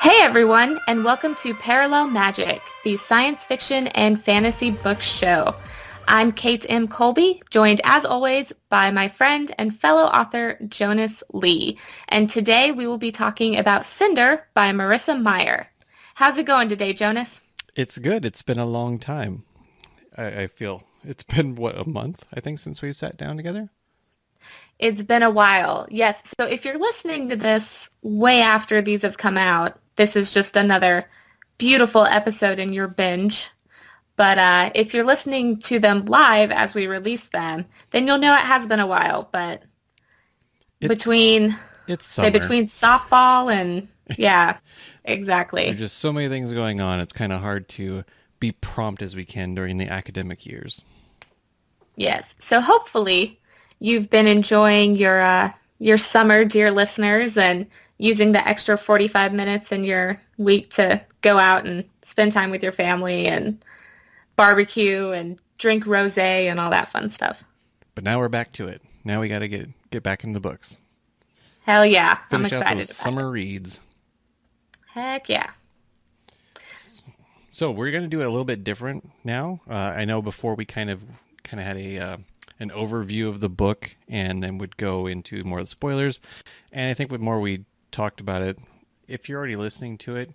Hey everyone, and welcome to Parallel Magic, the science fiction and fantasy book show. I'm Kate M. Colby, joined as always by my friend and fellow author Jonas Lee. And today we will be talking about Cinder by Marissa Meyer. How's it going today, Jonas? It's good. It's been a long time. I feel it's been, a month, I think, since we've sat down together? It's been a while. Yes, so if you're listening to this way after these have come out, this is just another beautiful episode in your binge. But if you're listening to them live as we release them, then you'll know it has been a while. But It's between, it's say, summer. between softball and, yeah, exactly. There's just so many things going on. It's kind of hard to be prompt as we can during the academic years. Yes. So hopefully you've been enjoying your summer, dear listeners, and using the extra 45 minutes in your week to go out and spend time with your family and barbecue and drink rosé and all that fun stuff. But now we're back to it. Now we got to get back into the books. Hell yeah. I'm Finish out excited those about summer it. reads. Heck yeah. So we're going to do it a little bit different now. I know before we kind of had an overview of the book and then would go into more of the spoilers. And I think with more we talked about it, if you're already listening to it,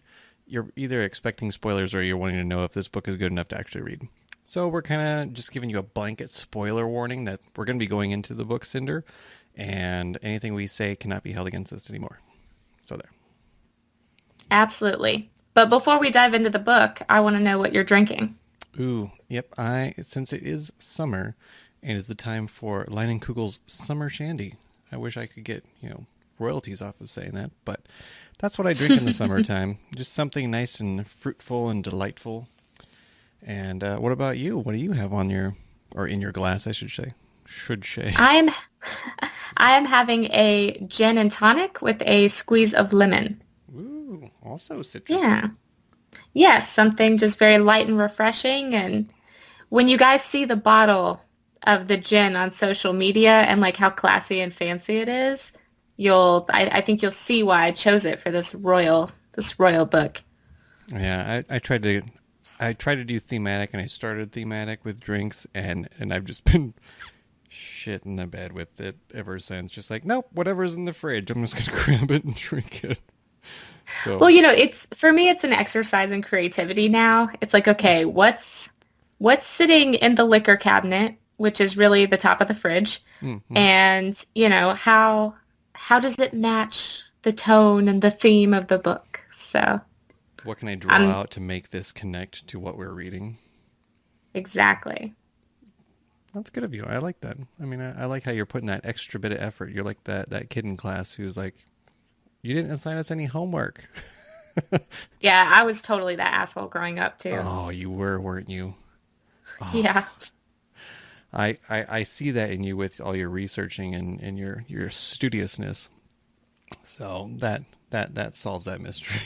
you're either expecting spoilers or you're wanting to know if this book is good enough to actually read. So we're kind of just giving you a blanket spoiler warning that we're going to be going into the book Cinder, and anything we say cannot be held against us anymore. So there. Absolutely. But before we dive into the book, I want to know what you're drinking. Ooh, yep. Since it is summer, it is the time for Leinenkugel's Summer Shandy. I wish I could get, royalties off of saying that, but that's what I drink in the summertime. Just something nice and fruitful and delightful. And what about you? What do you have on or in your glass, I should say? I'm I am having a gin and tonic with a squeeze of lemon. Ooh, also citrusy. Yeah. Yes, something just very light and refreshing. And when you guys see the bottle of the gin on social media and like how classy and fancy it is, I think you'll see why I chose it for this royal book. Yeah, I tried to do thematic, and I started thematic with drinks, and I've just been shitting the bed with it ever since. Just like, nope, whatever's in the fridge, I'm just gonna grab it and drink it. So Well, it's for me it's an exercise in creativity now. It's like, okay, what's sitting in the liquor cabinet, which is really the top of the fridge, and how does it match the tone and the theme of the book? So what can I draw out to make this connect to what we're reading? exactly. That's good of you. I like that. I mean, I like how you're putting that extra bit of effort. You're like that kid in class who's like, you didn't assign us any homework. Yeah, I was totally that asshole growing up too. Oh, you were, weren't you? Oh, Yeah. I see that in you with all your researching and your studiousness. So that solves that mystery.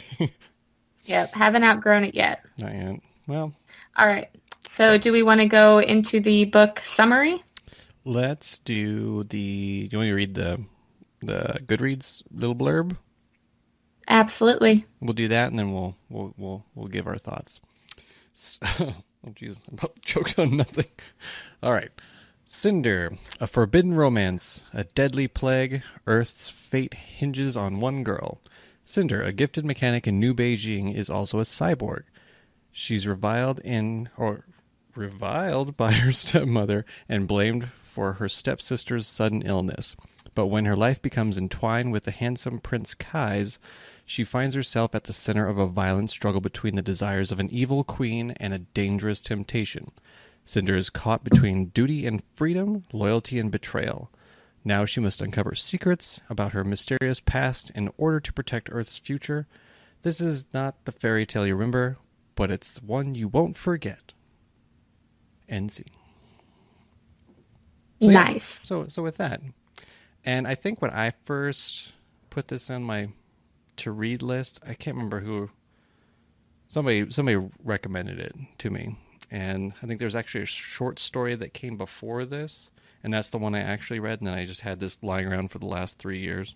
Yep, haven't outgrown it yet. Not yet. Well, All right. So do we want to go into the book summary? let's do the. Do you want me to read the Goodreads little blurb? Absolutely. We'll do that, and then we'll give our thoughts. So, oh, jeez, I'm about choked on nothing. All right. Cinder, a forbidden romance, a deadly plague. Earth's fate hinges on one girl. Cinder, a gifted mechanic in New Beijing, is also a cyborg. She's reviled by her stepmother and blamed for her stepsister's sudden illness. But when her life becomes entwined with the handsome Prince Kai's, she finds herself at the center of a violent struggle between the desires of an evil queen and a dangerous temptation. Cinder is caught between duty and freedom, loyalty and betrayal. Now she must uncover secrets about her mysterious past in order to protect Earth's future. This is not the fairy tale you remember, but it's one you won't forget. NC. So, yeah, Nice. so with that, and I think when I first put this on my to read list, I can't remember who. Somebody recommended it to me, and I think there's actually a short story that came before this, and that's the one I actually read, and then I just had this lying around for the last 3 years.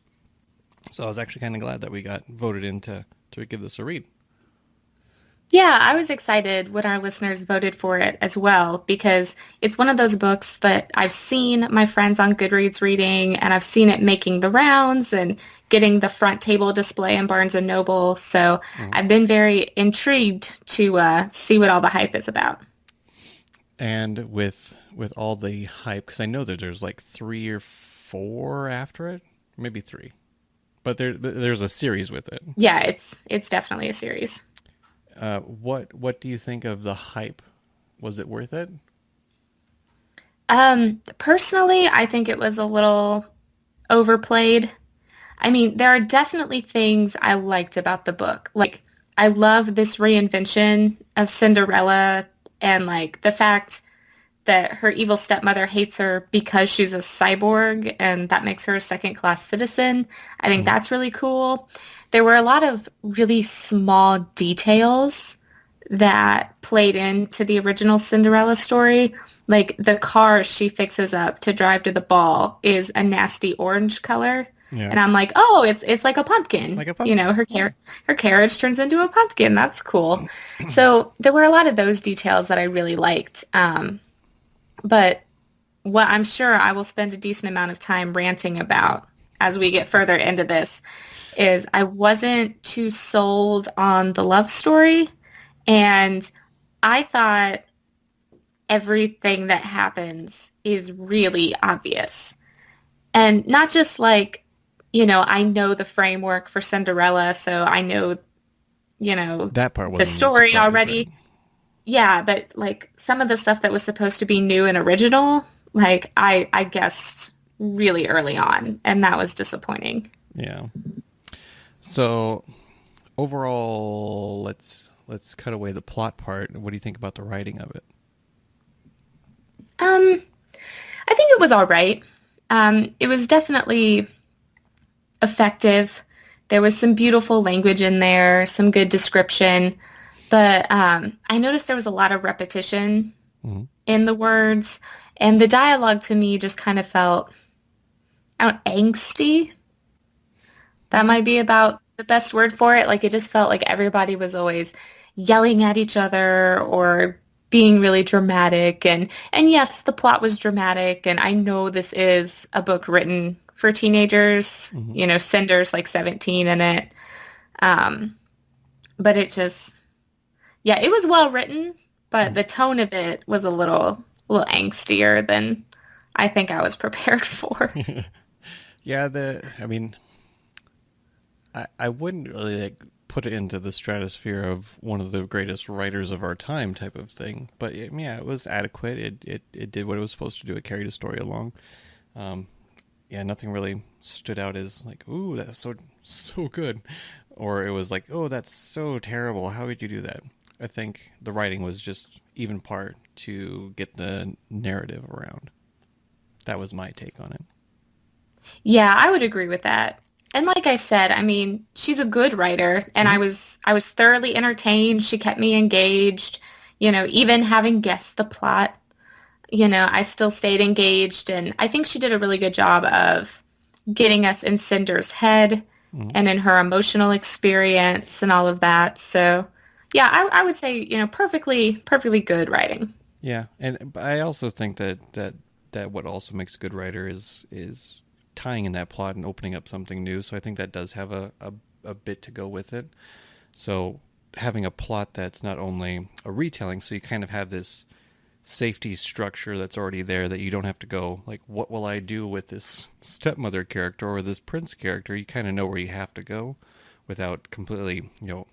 So I was actually kind of glad that we got voted into to give this a read. Yeah, I was excited when our listeners voted for it as well because it's one of those books that I've seen my friends on Goodreads reading, and I've seen it making the rounds and getting the front table display in Barnes and Noble. So I've been very intrigued to see what all the hype is about. And with all the hype, because I know that there's like 3 or 4 after it, maybe 3, but there's a series with it. Yeah, it's definitely a series. What do you think of the hype? Was it worth it? Personally, I think it was a little overplayed. I mean, there are definitely things I liked about the book. Like, I love this reinvention of Cinderella and like the fact that her evil stepmother hates her because she's a cyborg and that makes her a second-class citizen. I think that's really cool. There were a lot of really small details that played into the original Cinderella story. Like the car she fixes up to drive to the ball is a nasty orange color. Yeah. And I'm like, oh, it's like a pumpkin. Like a pumpkin. You know, her carriage turns into a pumpkin. That's cool. So there were a lot of those details that I really liked. But what I'm sure I will spend a decent amount of time ranting about as we get further into this is I wasn't too sold on the love story, and I thought everything that happens is really obvious. And not just like, you know, I know the framework for Cinderella, so I know, you know, that part the story already. Right? Yeah, but like some of the stuff that was supposed to be new and original, like I guessed really early on, and that was disappointing. Yeah. So overall, let's cut away the plot part. What do you think about the writing of it? I think it was all right. It was definitely effective. There was some beautiful language in there, some good description, but I noticed there was a lot of repetition in the words, and the dialogue to me just kind of felt angsty. That might be about the best word for it. Like, it just felt like everybody was always yelling at each other or being really dramatic. And yes, the plot was dramatic, and I know this is a book written for teenagers. You know, Cinder's like 17 in it. But it just, yeah, it was well written, but the tone of it was a little angstier than I think I was prepared for. Yeah, I wouldn't really like put it into the stratosphere of one of the greatest writers of our time type of thing. But yeah, it was adequate. It did what it was supposed to do. It carried a story along. Yeah, nothing really stood out as like, ooh, that's so good. Or it was like, oh, that's so terrible. How would you do that? I think the writing was just even part to get the narrative around. That was my take on it. Yeah, I would agree with that. And like I said, I mean, she's a good writer, and I was thoroughly entertained. She kept me engaged. You know, even having guessed the plot, you know, I still stayed engaged, and I think she did a really good job of getting us in Cinder's head and in her emotional experience and all of that. So, yeah, I would say, you know, perfectly good writing. Yeah, and I also think that what also makes a good writer is tying in that plot and opening up something new. So I think that does have a bit to go with it. So having a plot that's not only a retelling, so you kind of have this safety structure that's already there that you don't have to go like, what will I do with this stepmother character or this prince character? You kind of know where you have to go without completely, you know,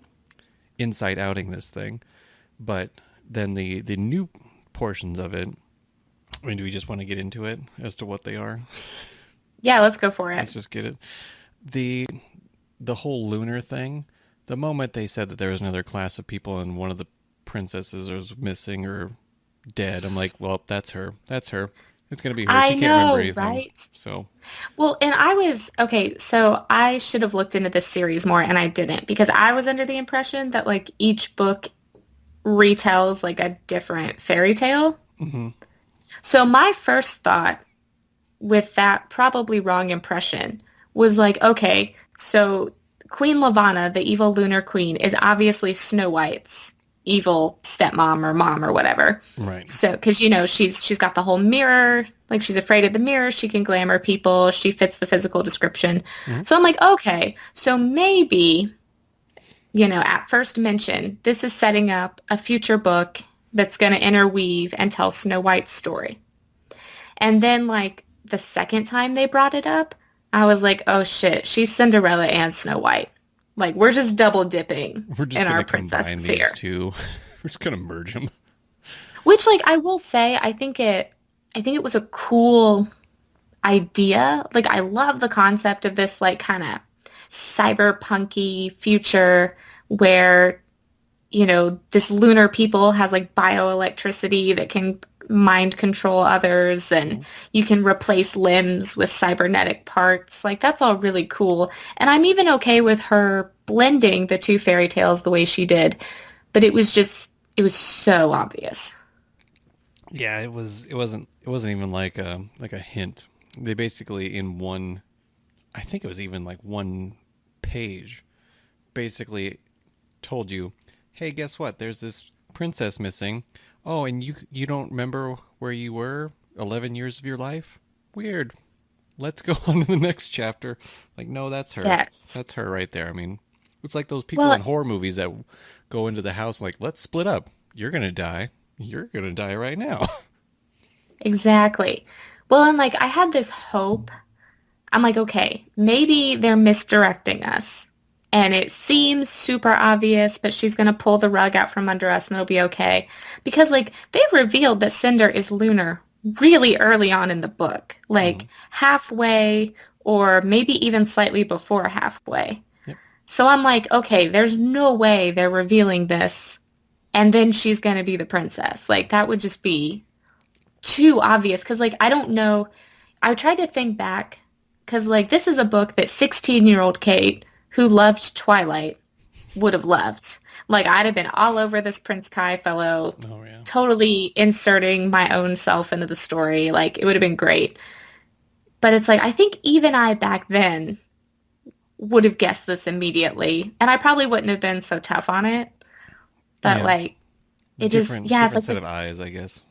inside outing this thing. But then the new portions of it, I mean, do we just want to get into it as to what they are? Yeah, let's go for it. Let's just get it. The whole lunar thing, the moment they said that there was another class of people and one of the princesses was missing or dead, I'm like, well, that's her. It's going to be her. I She can't know, remember anything. right? So, well, and so I should have looked into this series more, and I didn't, because I was under the impression that like each book retells like a different fairy tale. So my first thought with that probably wrong impression was like, okay, so Queen Lavanna, the evil lunar queen, is obviously Snow White's evil stepmom or mom or whatever. Right. So, because she's got the whole mirror, like she's afraid of the mirror, she can glamour people, she fits the physical description. Mm-hmm. So I'm like, okay, so maybe, at first mention, this is setting up a future book that's going to interweave and tell Snow White's story. And then, like, the second time they brought it up, I was like, oh shit, she's Cinderella and Snow White. Like, we're just double dipping We're just in gonna our combine princesses these here. two. We're just gonna merge them. Which, like, I will say, I think it was a cool idea. Like, I love the concept of this, like, kind of cyberpunky future where, this lunar people has, like, bioelectricity that can mind control others, and you can replace limbs with cybernetic parts. Like, that's all really cool. And I'm even okay with her blending the two fairy tales the way she did. But it was so obvious. Yeah, it wasn't even like a hint. They basically in one, I think it was even like one page, basically told you, hey, guess what? There's this princess missing. Oh, and you don't remember where you were 11 years of your life? Weird. Let's go on to the next chapter. Like, no, that's her. Yes. That's her right there. I mean, it's like those people Well, in horror movies that go into the house like, let's split up. You're going to die. You're going to die right now. exactly. Well, and like I had this hope. I'm like, okay, maybe they're misdirecting us. And it seems super obvious, but she's going to pull the rug out from under us and it'll be okay. Because like they revealed that Cinder is lunar really early on in the book, like halfway or maybe even slightly before halfway. Yep. So I'm like, okay, there's no way they're revealing this and then she's going to be the princess. Like that would just be too obvious because like I don't know. I tried to think back because like this is a book that 16-year-old Kate who loved Twilight would have loved. Like I'd have been all over this Prince Kai fellow, Oh, yeah. totally inserting my own self into the story. Like it would have been great. But it's like I think even I back then would have guessed this immediately, and I probably wouldn't have been so tough on it. But Yeah. like it just Different, yeah, it's different like set this of eyes, I guess.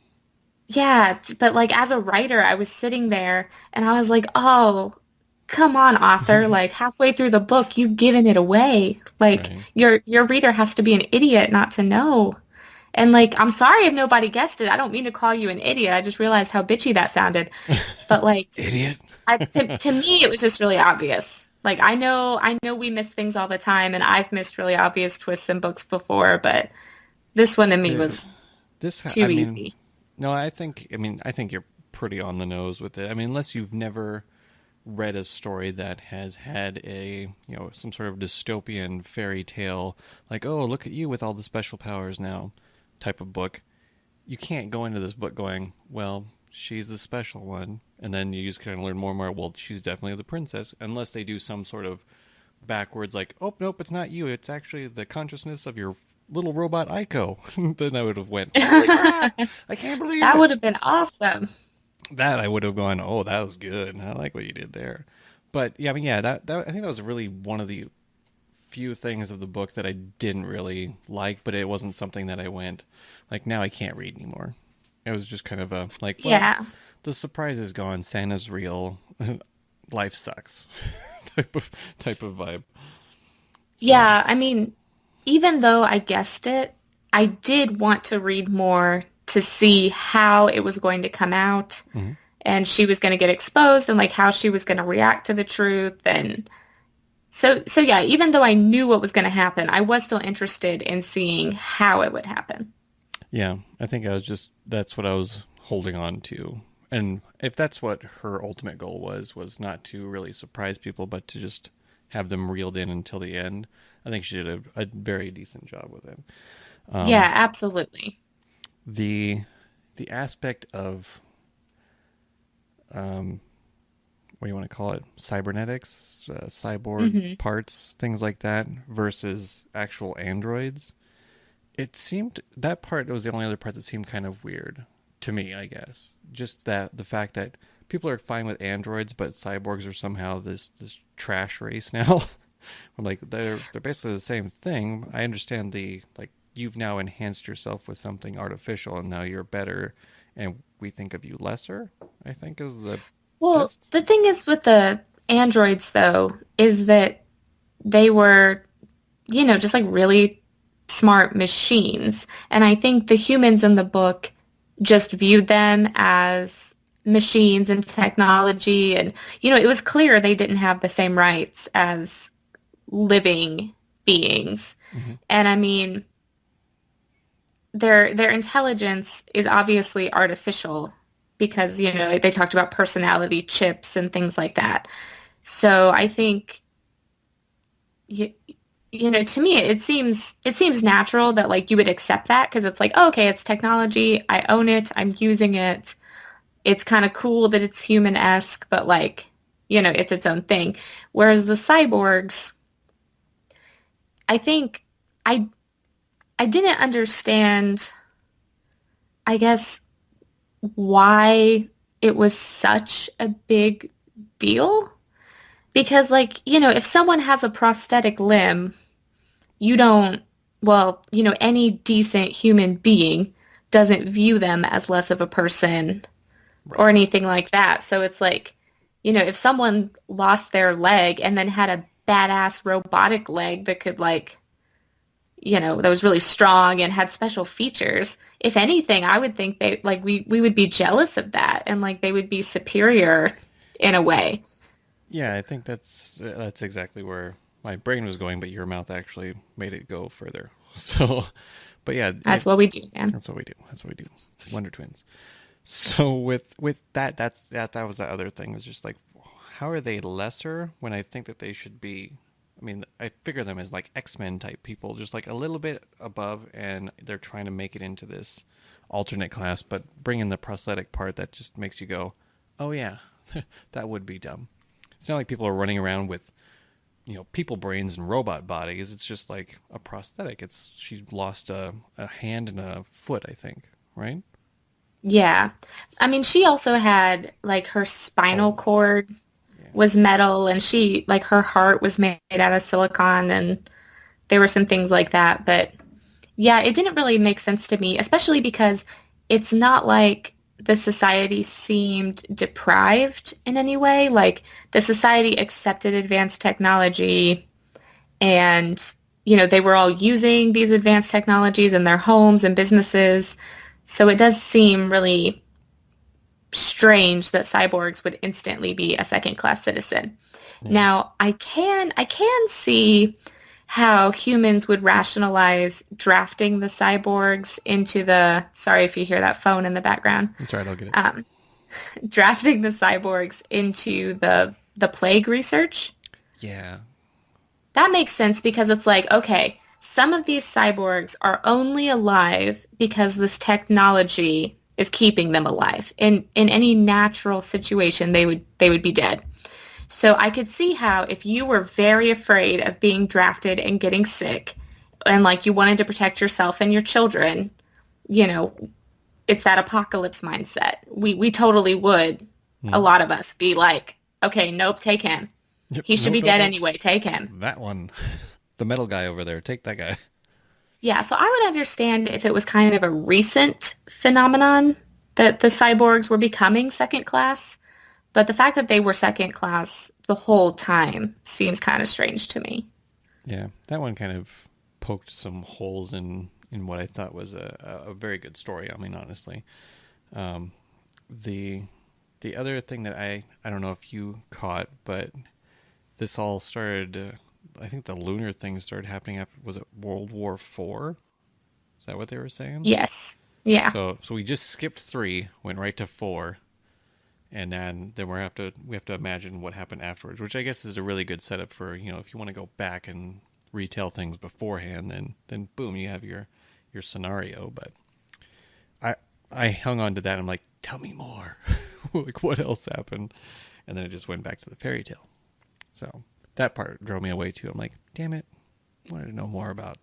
yeah, but like as a writer, I was sitting there and I was like, "Oh, come on, author. Like halfway through the book, you've given it away. Like Right. your reader has to be an idiot not to know." And like, I'm sorry if nobody guessed it. I don't mean to call you an idiot. I just realized how bitchy that sounded. But like, Idiot. to me, it was just really obvious. Like I know we miss things all the time, and I've missed really obvious twists in books before, but this one to me Dude, was This, too I mean, easy. no, I think you're pretty on the nose with it. I mean, unless you've never read a story that has had some sort of dystopian fairy tale, like, oh, look at you with all the special powers now type of book, you can't go into this book going, well, she's the special one. And then you just kind of learn more and more, well, she's definitely the princess, unless they do some sort of backwards, like, oh, nope, it's not you. It's actually the consciousness of your little robot Aiko. Then I would have went, holy crap, I can't believe That it. would have been awesome. That I would have gone, oh, that was good. I like what you did there. But yeah, I mean, yeah, that I think that was really one of the few things of the book that I didn't really like, but it wasn't something that I went, like, now I can't read anymore. It was just kind of a, like, well, Yeah. the surprise is gone, Santa's real, life sucks type of vibe. So, Yeah, I mean, even though I guessed it, I did want to read more to see how it was going to come out mhm. and she was going to get exposed and like how she was going to react to the truth and so yeah, even though I knew what was going to happen, I was still interested in seeing how it would happen. Yeah, I think that's what I was holding on to. And if that's what her ultimate goal was not to really surprise people, but to just have them reeled in until the end, I think she did a very decent job with it. Yeah, absolutely. The aspect of, what do you want to call it, cybernetics, cyborg parts, things like that, versus actual androids, it seemed that part was the only other part that seemed kind of weird to me, I guess. Just that the fact that people are fine with androids, but cyborgs are somehow this trash race now. I'm like, they're basically the same thing. I understand the like you've now enhanced yourself with something artificial, and now you're better, and we think of you lesser. I think is the Well, gist. the thing is with the androids, though, is that they were, just like really smart machines. And I think the humans in the book just viewed them as machines and technology. And, it was clear they didn't have the same rights as living beings. Hmm. And I mean, their intelligence is obviously artificial because, they talked about personality chips and things like that. So I think to me it seems natural that like you would accept that because it's like, oh, okay, it's technology, I own it, I'm using it. It's kind of cool that it's human-esque, but like, it's its own thing. Whereas the cyborgs, I think I I didn't understand, I guess, why it was such a big deal. Because like, if someone has a prosthetic limb, you don't, well, any decent human being doesn't view them as less of a person or Right. anything like that. So it's like, if someone lost their leg and then had a badass robotic leg that could like, that was really strong and had special features, if anything, I would think they like we would be jealous of that and like they would be superior in a way. Yeah, I think that's exactly where my brain was going, but your mouth actually made it go further. So, but yeah, That's what we do, man. that's what we do. That's what we do. Wonder Twins. So with that, that was the other thing. Is just like, how are they lesser when I think that they should be? I mean, I figure them as like X-Men type people, just like a little bit above, and they're trying to make it into this alternate class, but bring in the prosthetic part that just makes you go, oh yeah, that would be dumb. It's not like people are running around with people brains and robot bodies. It's just like a prosthetic. It's She lost a hand and a foot, I think, right? Yeah. I mean, she also had like her spinal Oh, cord yeah. was metal and she like her heart was made out of silicon and there were some things like that. But yeah, it didn't really make sense to me, especially because it's not like the society seemed deprived in any way. Like the society accepted advanced technology and, they were all using these advanced technologies in their homes and businesses. So it does seem really strange that cyborgs would instantly be a second-class citizen. Yeah. Now, I can see how humans would rationalize drafting the cyborgs into the, sorry if you hear that phone in the background, It's all right. I'll get it. um, drafting the cyborgs into the plague research. Yeah. That makes sense because it's like, okay, some of these cyborgs are only alive because this technology is keeping them alive. In any natural situation, they would be dead. So I could see how if you were very afraid of being drafted and getting sick and like you wanted to protect yourself and your children, you know, it's that apocalypse mindset. We totally would, a Hmm. lot of us, be like, okay, nope, take him. Yep. He should Nope. be Nope. dead Nope. anyway, take him. That one. The metal guy over there. Take that guy. Yeah, so I would understand if it was kind of a recent phenomenon that the cyborgs were becoming second class, but the fact that they were second class the whole time seems kind of strange to me. Yeah. That one kind of poked some holes in what I thought was a very good story. I mean, honestly. Um, the the other thing that I don't know if you caught, but this all started. I think the lunar thing started happening after, was it World War IV? Is that what they were saying? Yes. Yeah. So we just skipped three, went right to four, and then we have to imagine what happened afterwards, which I guess is a really good setup for if you want to go back and retell things beforehand, then boom, you have your scenario. But I I hung on to that. I'm like, tell me more. Like what else happened? And then it just went back to the fairy tale. So that part drove me away too. I'm like, damn it, I wanted to know more about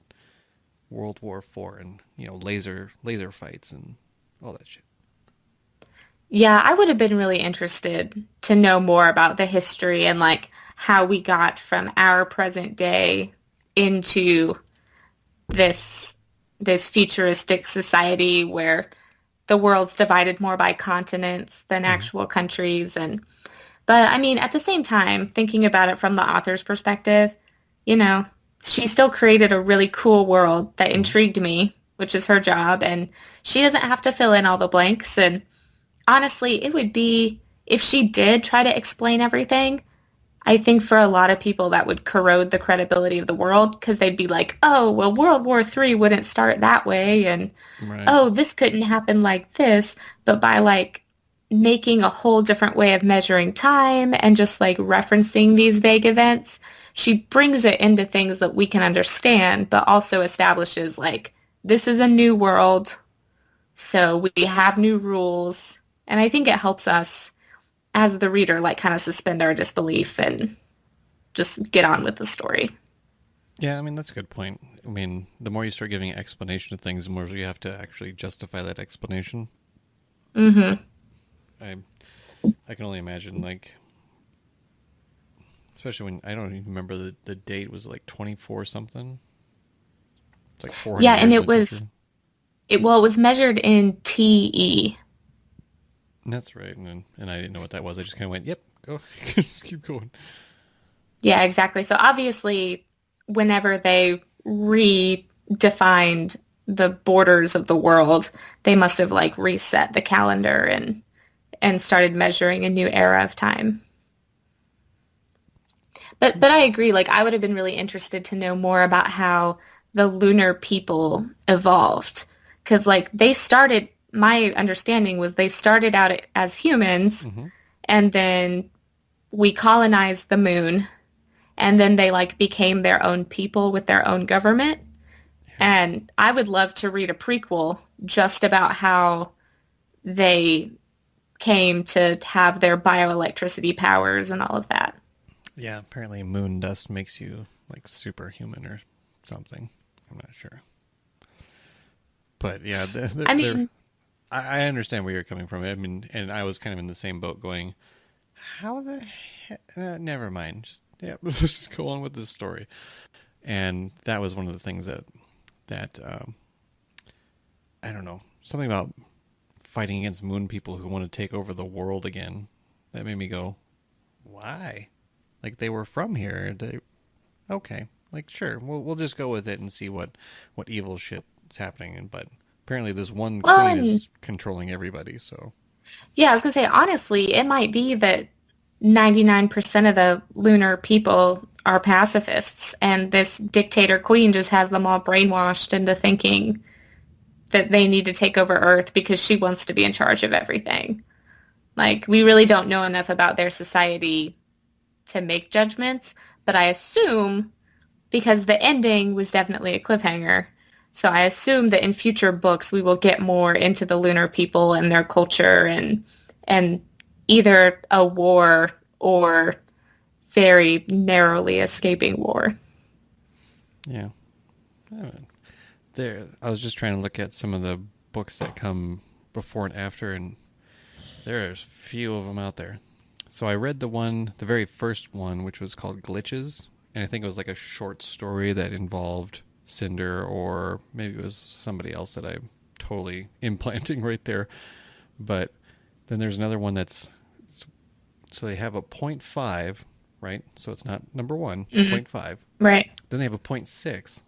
World War IV and laser fights and all that shit. Yeah, I would have been really interested to know more about the history and like how we got from our present day into this this futuristic society where the world's divided more by continents than Hmm. actual countries. And but I mean, at the same time, thinking about it from the author's perspective, you know, she still created a really cool world that Hmm. intrigued me, which is her job, and she doesn't have to fill in all the blanks. And honestly, it would be, if she did try to explain everything, I think for a lot of people that would corrode the credibility of the world because they'd be like, oh, well, World War III wouldn't start that way, and Right. oh, this couldn't happen like this. But by like making a whole different way of measuring time and just like referencing these vague events, she brings it into things that we can understand, but also establishes like this is a new world, so we have new rules. And I think it helps us as the reader like kind of suspend our disbelief and just get on with the story. Yeah, I mean, that's a good point. I mean, the more you start giving explanation of things, the more you have to actually justify that explanation. Mm-hmm. I I can only imagine, like, especially when I don't even remember the date was like 24 something. It's like 400 Yeah, and years in it the future. was it was measured in TE. And that's right. And I didn't know what that was. I just kind of went, yep, go. Just keep going. Yeah, exactly. So obviously, whenever they redefined the borders of the world, they must have like reset the calendar and started measuring a new era of time. But I agree, like I would have been really interested to know more about how the lunar people evolved. Because like they started, my understanding was they started out as humans Hmm. and then we colonized the moon and then they like became their own people with their own government. Yeah. And I would love to read a prequel just about how they came to have their bioelectricity powers and all of that. Yeah, apparently moon dust makes you like superhuman or something. I'm not sure. But yeah, I mean, I understand where you're coming from. I mean, and I was kind of in the same boat going, how the heck? Never mind. Just, yeah, let's just go on with this story. And that was one of the things that I don't know, something about fighting against moon people who want to take over the world again. That made me go, why? Like they were from here. Okay, like sure, we'll just go with it and see what evil shit is happening. But apparently, this one well, queen and is controlling everybody. So yeah, I was gonna say honestly, it might be that 99% of the lunar people are pacifists, and this dictator queen just has them all brainwashed into thinking that they need to take over Earth because she wants to be in charge of everything. Like, we really don't know enough about their society to make judgments, but I assume because the ending was definitely a cliffhanger. So I assume that in future books we will get more into the lunar people and their culture and either a war or very narrowly escaping war. yeah, there. I was just trying to look at some of the books that come before and after, and there's few of them out there. So I read the very first one, which was called Glitches, and I think it was like a short story that involved Cinder, or maybe it was somebody else that I'm totally implanting right there. But then there's another one so they have a point 0.5, right? So it's not number one, Mm-hmm. point 0.5. Right. Then they have a point 0.6,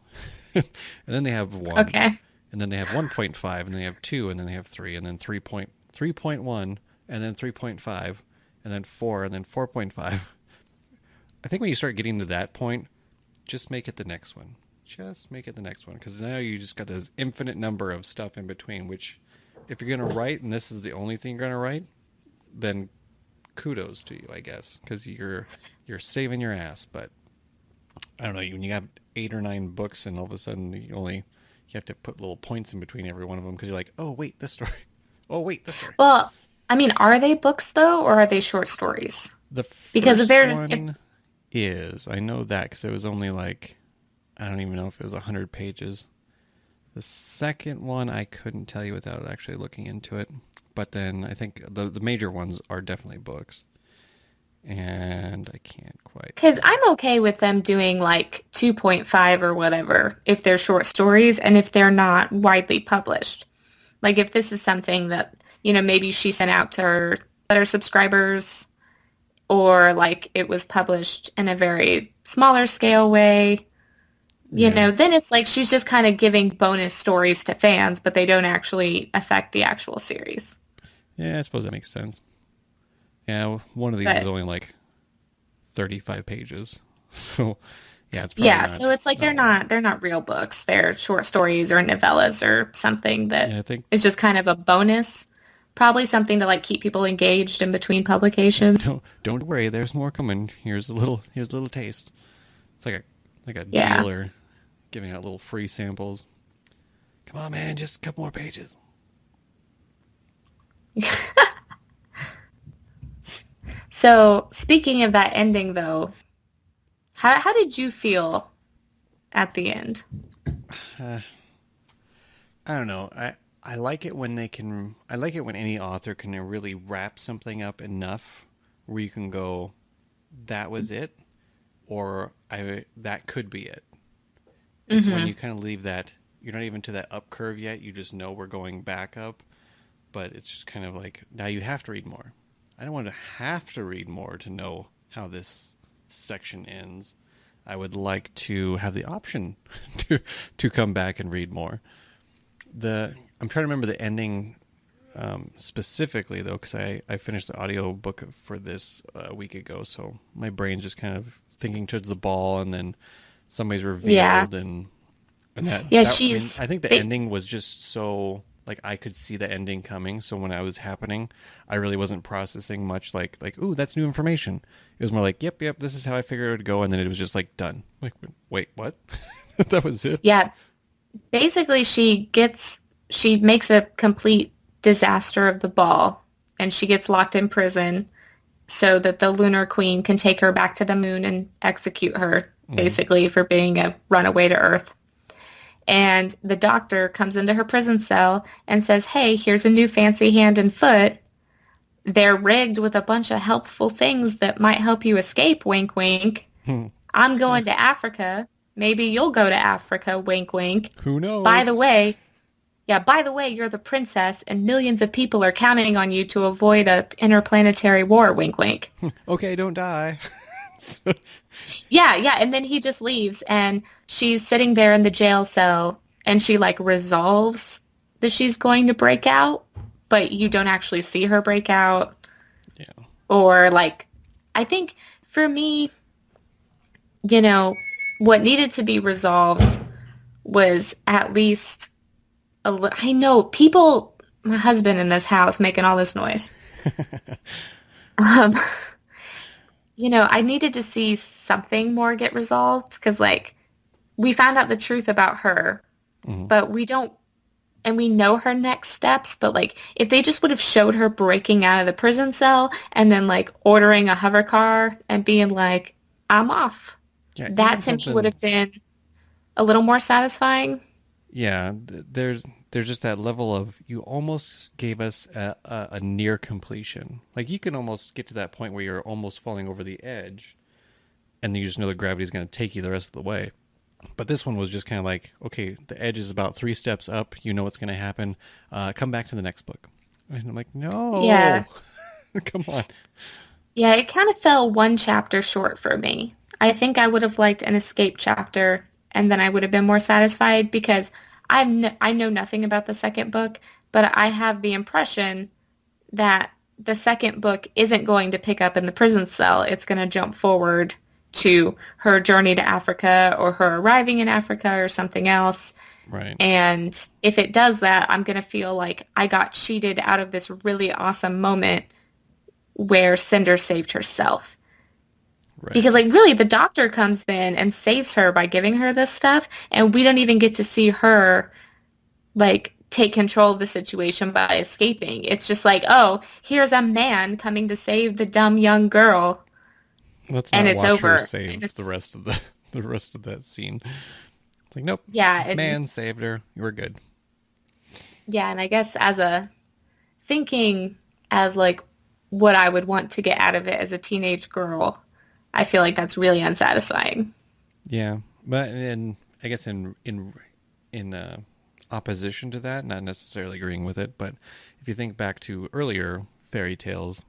and then they have 1, Okay. and then they have 1.5, and then they have 2, and then they have 3, and then 3.1, and then 3.5, and then 4, and then 4.5. I think when you start getting to that point, just make it the next one. Just make it the next one, because now you just got this infinite number of stuff in between, which if you're going to write and this is the only thing you're going to write, then kudos to you, I guess, because you're saving your ass. But I don't know, when you have 8 or 9 books and all of a sudden you have to put little points in between every one of them because you're like, oh wait, this story. Oh wait, this story. Well, I mean, are they books though, or are they short stories? The Because if first they're if one is, I know that because it was only like, I don't even know if it was 100 pages. The second one I couldn't tell you without actually looking into it. But then I think the major ones are definitely books. and I can't quite. Because I'm okay with them doing like 2.5 or whatever if they're short stories and if they're not widely published. Like if this is something that, maybe she sent out to her other subscribers or like it was published in a very smaller scale way, then it's like she's just kind of giving bonus stories to fans, but they don't actually affect the actual series. Yeah, I suppose that makes sense. Yeah, one of these is only like 35 pages. So, yeah, it's probably so it's like they're not real books. They're short stories or novellas or something that is just kind of a bonus. Probably something to like keep people engaged in between publications. Don't worry, there's more coming. Here's a little taste. It's like a dealer giving out little free samples. Come on, man, just a couple more pages. So, speaking of that ending, though, how did you feel at the end? I don't know. I like it when I like it when any author can really wrap something up enough where you can go, that was it, or that could be it. It's when you kind of leave that, you're not even to that up curve yet, you just know we're going back up, but it's just kind of like, now you have to read more. I don't want to have to read more to know how this section ends. I would like to have the option to come back and read more. I'm trying to remember the ending specifically, though, because I finished the audio book for this a week ago, so my brain's just kind of thinking towards the ball, and then somebody's revealed, and that. Yeah, I think the ending was just so, like, I could see the ending coming, so when it was happening, I really wasn't processing much, like, ooh, that's new information. It was more like, yep, this is how I figured it would go, and then it was just, like, done. Like, wait, what? That was it? Yeah. Basically, she makes a complete disaster of the ball, and she gets locked in prison so that the Lunar Queen can take her back to the moon and execute her, basically, for being a runaway to Earth. And the doctor comes into her prison cell and says, hey, here's a new fancy hand and foot. They're rigged with a bunch of helpful things that might help you escape, wink, wink. I'm going to Africa. Maybe you'll go to Africa, wink, wink. Who knows? By the way, you're the princess, and millions of people are counting on you to avoid an interplanetary war, wink, wink. Okay, don't die. Yeah, and then he just leaves, and she's sitting there in the jail cell, and she, like, resolves that she's going to break out, but you don't actually see her break out. Yeah. Or, like, I think, for me, what needed to be resolved was at least I know people, my husband in this house making all this noise. I needed to see something more get resolved because, like, we found out the truth about her, but we don't, and we know her next steps, but, like, if they just would have showed her breaking out of the prison cell and then, like, ordering a hover car and being like, I'm off. Yeah, that to me would have been a little more satisfying. Yeah, there's just that level of, you almost gave us a near completion. Like, you can almost get to that point where you're almost falling over the edge, and you just know the gravity's going to take you the rest of the way. But this one was just kind of like, okay, the edge is about 3 steps up. You know what's going to happen. Come back to the next book. And I'm like, no. Yeah. Come on. Yeah, it kind of fell 1 chapter short for me. I think I would have liked an escape chapter, and then I would have been more satisfied because I know nothing about the second book, but I have the impression that the second book isn't going to pick up in the prison cell. It's going to jump forward to her journey to Africa or her arriving in Africa or something else. Right. And if it does that, I'm going to feel like I got cheated out of this really awesome moment where Cinder saved herself. Right. Because, like, really, the doctor comes in and saves her by giving her this stuff, and we don't even get to see her, like, take control of the situation by escaping. It's just like, oh, here's a man coming to save the dumb young girl, and it's over. Her save the rest of that scene. It's like, nope. Yeah, man saved her. You were good. Yeah, and I guess as like what I would want to get out of it as a teenage girl, I feel like that's really unsatisfying. Yeah, but I guess in opposition to that, not necessarily agreeing with it, but if you think back to earlier fairy tales,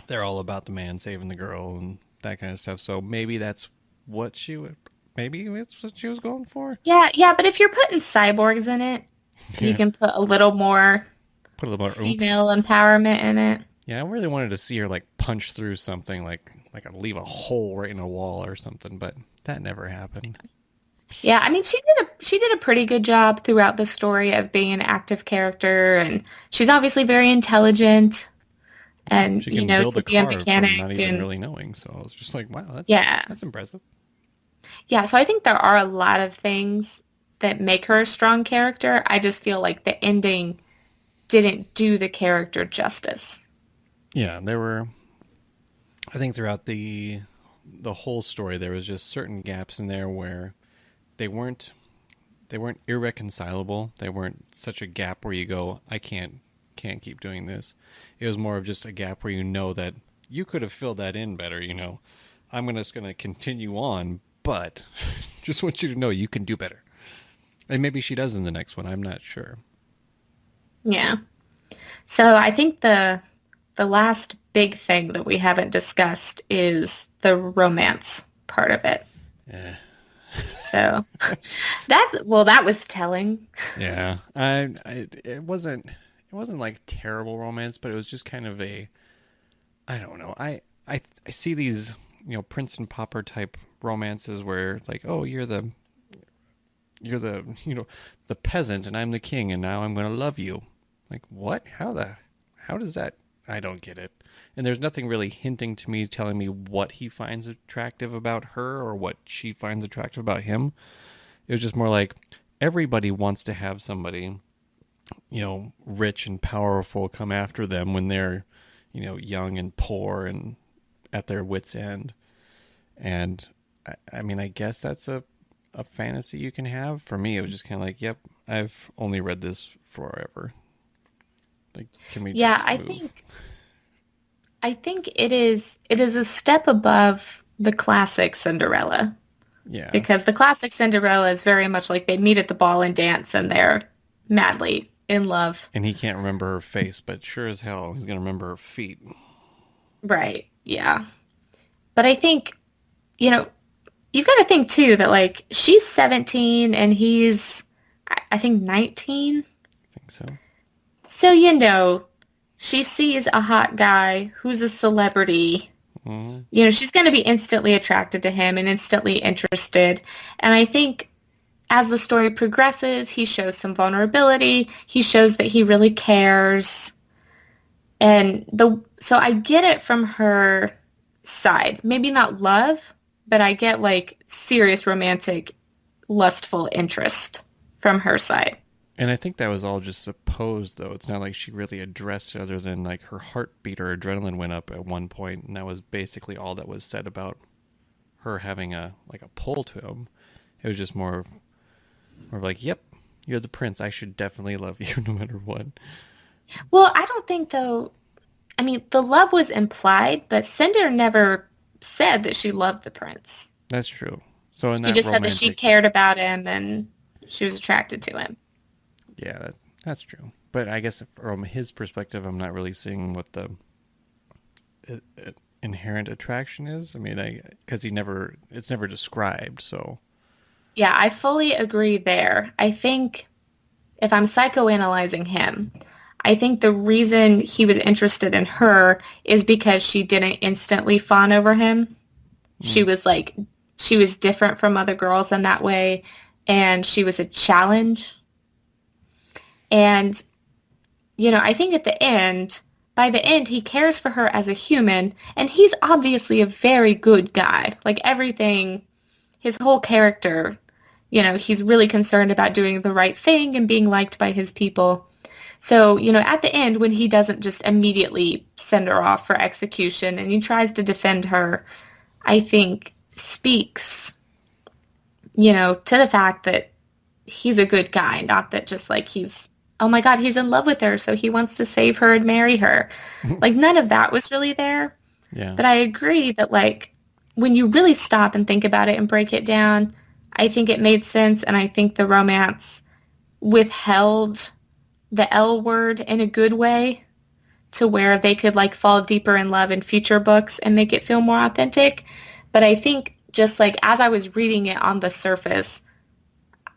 they're all about the man saving the girl and that kind of stuff. So maybe that's what maybe that's what she was going for. Yeah, yeah, but if you're putting cyborgs in it, you Yeah, can put a little more put a little more oomph. female empowerment in it. Yeah, I really wanted to see her like punch through something, leave a hole right in a wall or something, but that never happened. Yeah, I mean she did a pretty good job throughout the story of being an active character, and she's obviously very intelligent and She can build to a be a car from not mechanic even and really knowing. So I was just like, wow, yeah. that's impressive. Yeah, so I think there are a lot of things that make her a strong character. I just feel like the ending didn't do the character justice. Yeah, there were. I think throughout the whole story, there was just certain gaps in there where they weren't irreconcilable. They weren't such a gap where you go, I can't keep doing this. It was more of just a gap where you know that you could have filled that in better. Just gonna continue on, but just want you to know you can do better. And maybe she does in the next one. I'm not sure. Yeah. So I think the last big thing that we haven't discussed is the romance part of it. Yeah. So that was telling. Yeah. It wasn't like terrible romance, but it was just kind of I don't know. I see these, Prince and Pauper type romances where it's like, oh, you're the the peasant and I'm the king and now I'm going to love you. Like, what? How does that? I don't get it. And there's nothing really hinting to me, telling me what he finds attractive about her or what she finds attractive about him. It was just more like everybody wants to have somebody, rich and powerful come after them when they're, young and poor and at their wits' end. And I mean, I guess that's a fantasy you can have. For me, it was just kind of like, yep, I've only read this forever. Like, can we Yeah, just move? I think it is a step above the classic Cinderella, Yeah. because the classic Cinderella is very much like they meet at the ball and dance and they're madly in love. And he can't remember her face, but sure as hell he's going to remember her feet. Right. Yeah. But I think, you've got to think too that like she's 17 and he's I think 19. I think so. So, she sees a hot guy who's a celebrity. Mm-hmm. She's going to be instantly attracted to him and instantly interested. And I think as the story progresses, he shows some vulnerability. He shows that he really cares. And so I get it from her side. Maybe not love, but I get like serious romantic, lustful interest from her side. And I think that was all just supposed, though. It's not like she really addressed it, other than like her heartbeat or adrenaline went up at one point, and that was basically all that was said about her having a pull to him. It was just more of like, yep, you're the prince. I should definitely love you no matter what. Well, I don't think though. I mean, the love was implied, but Cinder never said that she loved the prince. That's true. So in She that just said that she romantic, cared about him and she was attracted to him. yeah, that's true. But I guess from his perspective, I'm not really seeing what the inherent attraction is. I mean, because it's never described. So Yeah, I fully agree there. I think if I'm psychoanalyzing him, I think the reason he was interested in her is because she didn't instantly fawn over him. She was she was different from other girls in that way, and she was a challenge. And, I think by the end, he cares for her as a human, and he's obviously a very good guy. Like everything, his whole character, he's really concerned about doing the right thing and being liked by his people. So, at the end, when he doesn't just immediately send her off for execution and he tries to defend her, I think speaks, to the fact that he's a good guy, not that just like he's oh my God, he's in love with her, so he wants to save her and marry her. Like, none of that was really there. Yeah. But I agree that, like, when you really stop and think about it and break it down, I think it made sense, and I think the romance withheld the L word in a good way to where they could, like, fall deeper in love in future books and make it feel more authentic. But I think just, like, as I was reading it on the surface,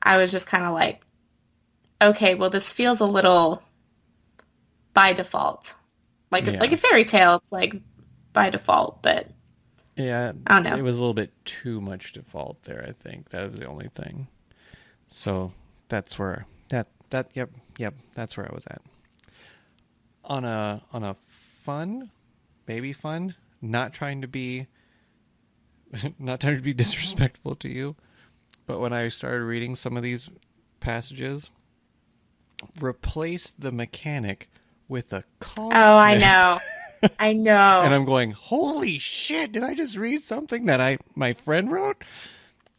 I was just kind of like, okay, well, this feels a little by default. Like a fairy tale, it's like by default, but Yeah, I don't know. it was a little bit too much default there, I think. That was the only thing. So that's where yep, that's where I was at. On a fun, baby fun, not trying to be disrespectful to you, but when I started reading some of these passages, replace the mechanic with a call. Oh, I know. I know. And I'm going, holy shit, did I just read something that my friend wrote?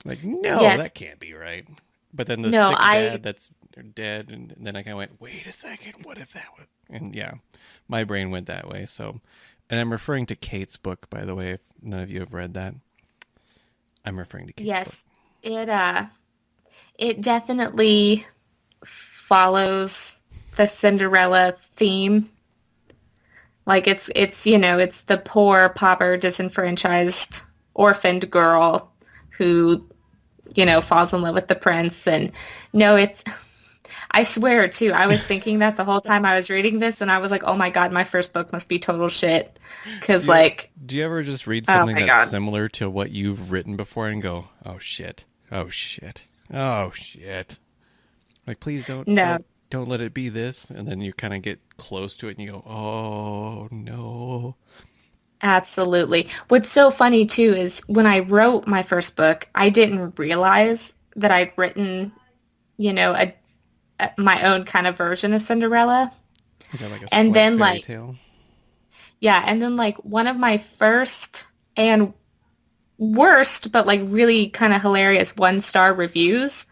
Like, no, Yes. that can't be right. But then the No, sick dad that's dead, and then I kind of went, wait a second, what if that was... And yeah, my brain went that way. So, and I'm referring to Kate's book, by the way, if none of you have read that. I'm referring to Kate's book. It definitely follows the Cinderella theme. Like it's it's the poor, pauper, disenfranchised, orphaned girl who, falls in love with the prince. And no, I swear too, I was thinking that the whole time I was reading this, and I was like, oh my God, my first book must be total shit. Because do you ever just read something that's similar to what you've written before and go, oh shit, oh shit, oh shit. Like, please don't let it be this. And then you kind of get close to it and you go, oh no. Absolutely. What's so funny too is when I wrote my first book, I didn't realize that I'd written, my own kind of version of Cinderella. Okay, like a and then fairytale. Yeah, and then like one of my first and worst, but like really kind of hilarious 1-star reviews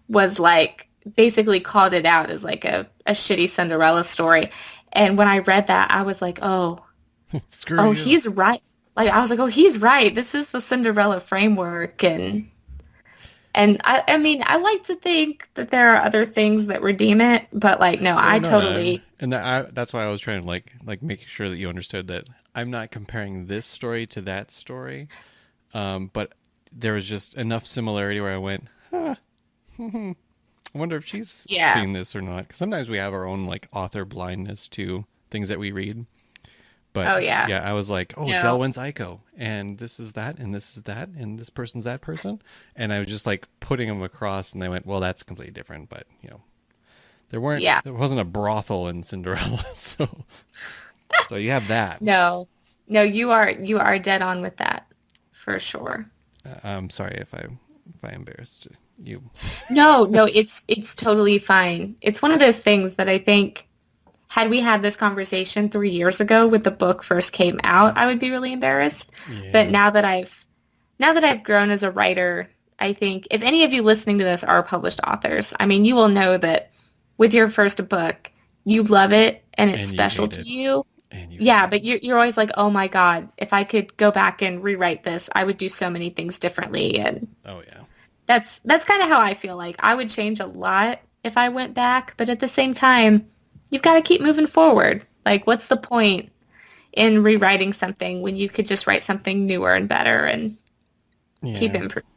was like basically called it out as like a shitty Cinderella story. And when I read that, I was like, oh, he's right. Like, I was like, oh, he's right. This is the Cinderella framework. And I mean, I like to think that there are other things that redeem it, but like, no, I totally. And that's why I was trying to like make sure that you understood that I'm not comparing this story to that story. But there was just enough similarity where I went, huh. I wonder if she's seen this or not. 'Cause sometimes we have our own like author blindness to things that we read. But I was like, oh, no. Delwyn's Ico, and this is that, and this is that, and this person's that person. And I was just like putting them across, and they went, well, that's completely different. But, there wasn't a brothel in Cinderella. So you have that. No, you are dead on with that for sure. I'm sorry if I embarrassed you. No, it's totally fine. It's one of those things that I think had we had this conversation 3 years ago when the book first came out, I would be really embarrassed. Yeah. But now that I've grown as a writer, I think if any of you listening to this are published authors, I mean, you will know that with your first book, you love it and it's special to you. Yeah, but you're always like, oh my God, if I could go back and rewrite this, I would do so many things differently. And oh yeah, that's kind of how I feel. Like I would change a lot if I went back, but at the same time, you've got to keep moving forward. Like, what's the point in rewriting something when you could just write something newer and better and keep improving?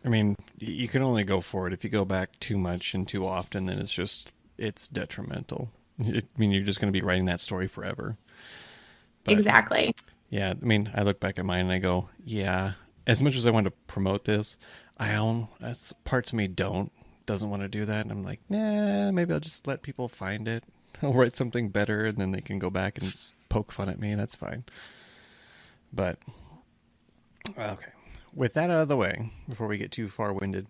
I mean, you can only go forward. If you go back too much and too often, then it's detrimental. I mean, you're just going to be writing that story forever. But, exactly. Yeah, I mean, I look back at mine and I go, yeah, as much as I want to promote this, that's parts of me doesn't want to do that. And I'm like, nah, maybe I'll just let people find it. I'll write something better, and then they can go back and poke fun at me. That's fine. But, okay. With that out of the way, before we get too far-winded,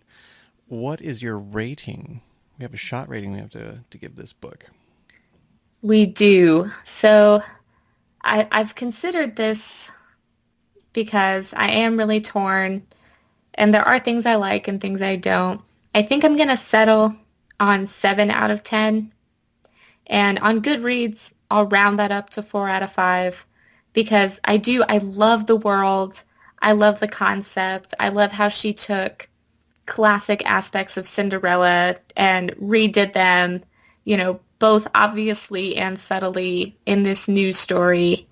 what is your rating? We have a shot rating we have to give this book. We do. So, I've considered this because I am really torn, and there are things I like and things I don't. I think I'm going to settle on 7 out of 10. And on Goodreads, I'll round that up to 4 out of 5 because I love the world. I love the concept. I love how she took classic aspects of Cinderella and redid them, both obviously and subtly in this new story.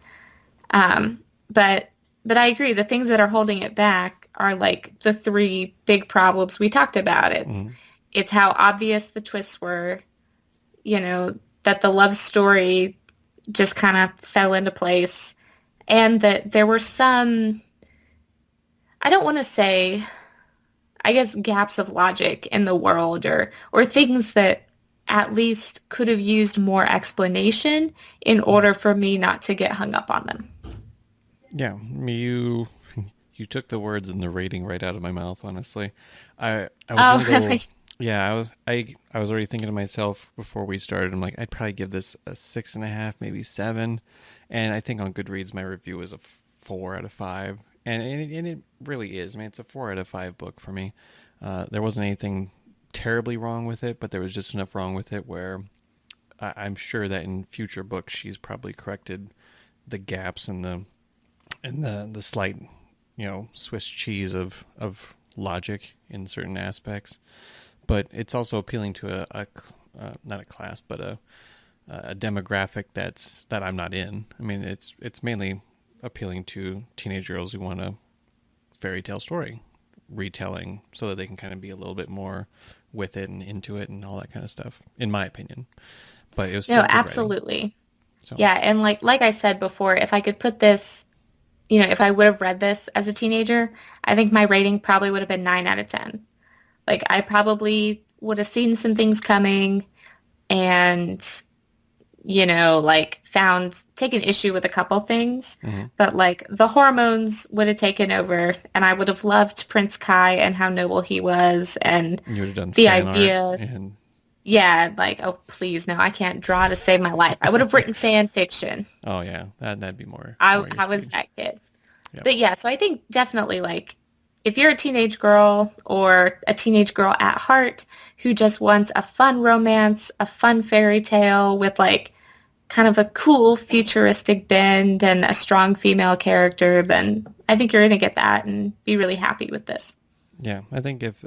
Um, but but I agree, the things that are holding it back are like the three big problems we talked about. Mm-hmm. It's how obvious the twists were, that the love story just kind of fell into place, and that there were some, I don't want to say, I guess, gaps of logic in the world or things that at least could have used more explanation in order for me not to get hung up on them. Yeah, you took the words and the rating right out of my mouth, honestly. I was Oh, gonna go, really? yeah, I was already thinking to myself before we started, I'm like, I'd probably give this a 6.5, maybe 7. And I think on Goodreads my review is a 4 out of 5. And it really is. I mean, it's a 4 out of 5 book for me. There wasn't anything terribly wrong with it, but there was just enough wrong with it where I'm sure that in future books she's probably corrected the gaps and the slight, Swiss cheese of logic in certain aspects. But it's also appealing to a not a class, but a demographic that I'm not in. I mean, it's mainly appealing to teenage girls who want a fairy tale story retelling, so that they can kind of be a little bit more with it and into it and all that kind of stuff, in my opinion. But it was still No, good writing. absolutely. So Yeah, and like I said before, if I could put this, if I would have read this as a teenager, I think my rating probably would have been 9 out of 10. Like, I probably would have seen some things coming and, taken issue with a couple things. mm-hmm. But, like, the hormones would have taken over, and I would have loved Prince Kai and how noble he was, and You would have done the fan idea, art and yeah, like, oh, please, no, I can't draw to save my life. I would have written fan fiction. oh yeah, that'd be more I your was speed. that kid. Yep. But yeah, so I think definitely, like, if you're a teenage girl or a teenage girl at heart who just wants a fun romance, a fun fairy tale with like kind of a cool futuristic bend and a strong female character, then I think you're going to get that and be really happy with this. Yeah, I think if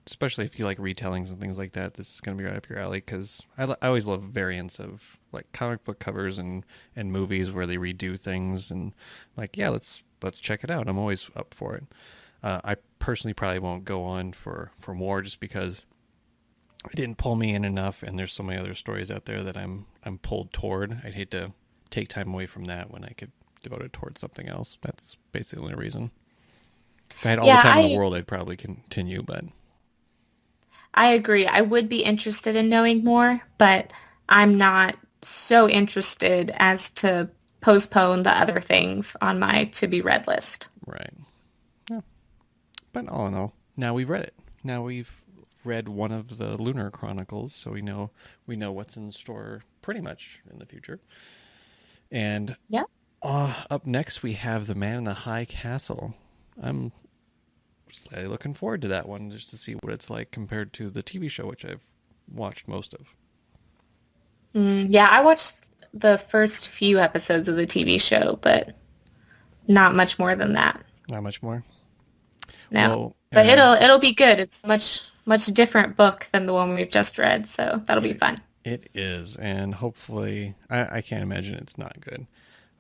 especially if you like retellings and things like that, this is going to be right up your alley, because I always love variants of like comic book covers and movies where they redo things, and like, yeah, let's check it out. I'm always up for it. I personally probably won't go on for more, just because it didn't pull me in enough, and there's so many other stories out there that I'm pulled toward. I'd hate to take time away from that when I could devote it towards something else. That's basically the only reason. If I had all the time in the world, I'd probably continue, but I agree. I would be interested in knowing more, but I'm not so interested as to postpone the other things on my to-be-read list. right. Yeah. But all in all, now we've read it. Now we've read one of the Lunar Chronicles, so we know what's in store pretty much in the future. And yeah, up next we have The Man in the High Castle. I'm slightly looking forward to that one, just to see what it's like compared to the TV show, which I've watched most of. Yeah, I watched the first few episodes of the TV show, but not much more than that. Not much more. No, Well, but it'll be good. It's much different book than the one we've just read, so that'll be fun. It is, and hopefully, I can't imagine it's not good.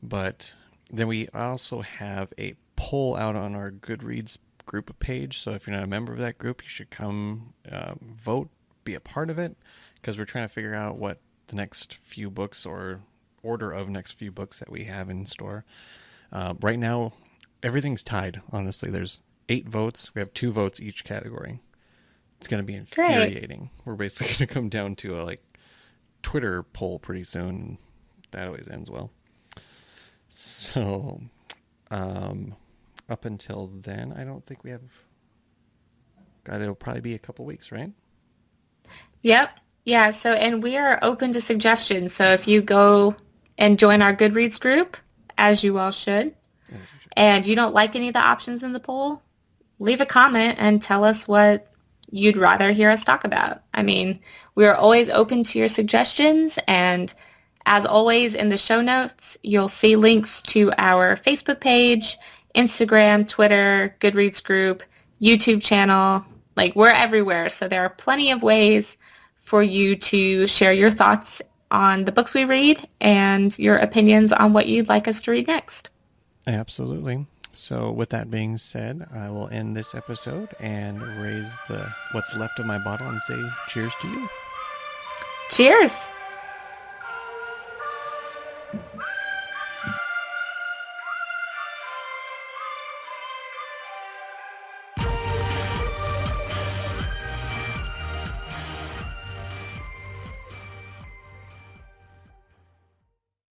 But then we also have a poll out on our Goodreads group page, so if you're not a member of that group, you should come vote, be a part of it, because we're trying to figure out what the next few books or order of next few books that we have in store. Right now, everything's tied, honestly. There's 8 votes. We have 2 votes each category. It's going to be infuriating. Great. We're basically going to come down to a Twitter poll pretty soon, and that always ends well. So, up until then, I don't think we have... God, it'll probably be a couple weeks, right? Yep. Yeah, so, and we are open to suggestions. So if you go and join our Goodreads group, as you all should, and you don't like any of the options in the poll, leave a comment and tell us what you'd rather hear us talk about. I mean, we are always open to your suggestions, and as always, in the show notes, you'll see links to our Facebook page, Instagram, Twitter, Goodreads group, YouTube channel. Like, we're everywhere, so there are plenty of ways for you to share your thoughts on the books we read and your opinions on what you'd like us to read next. Absolutely. So with that being said, I will end this episode and raise what's left of my bottle and say cheers to you. Cheers!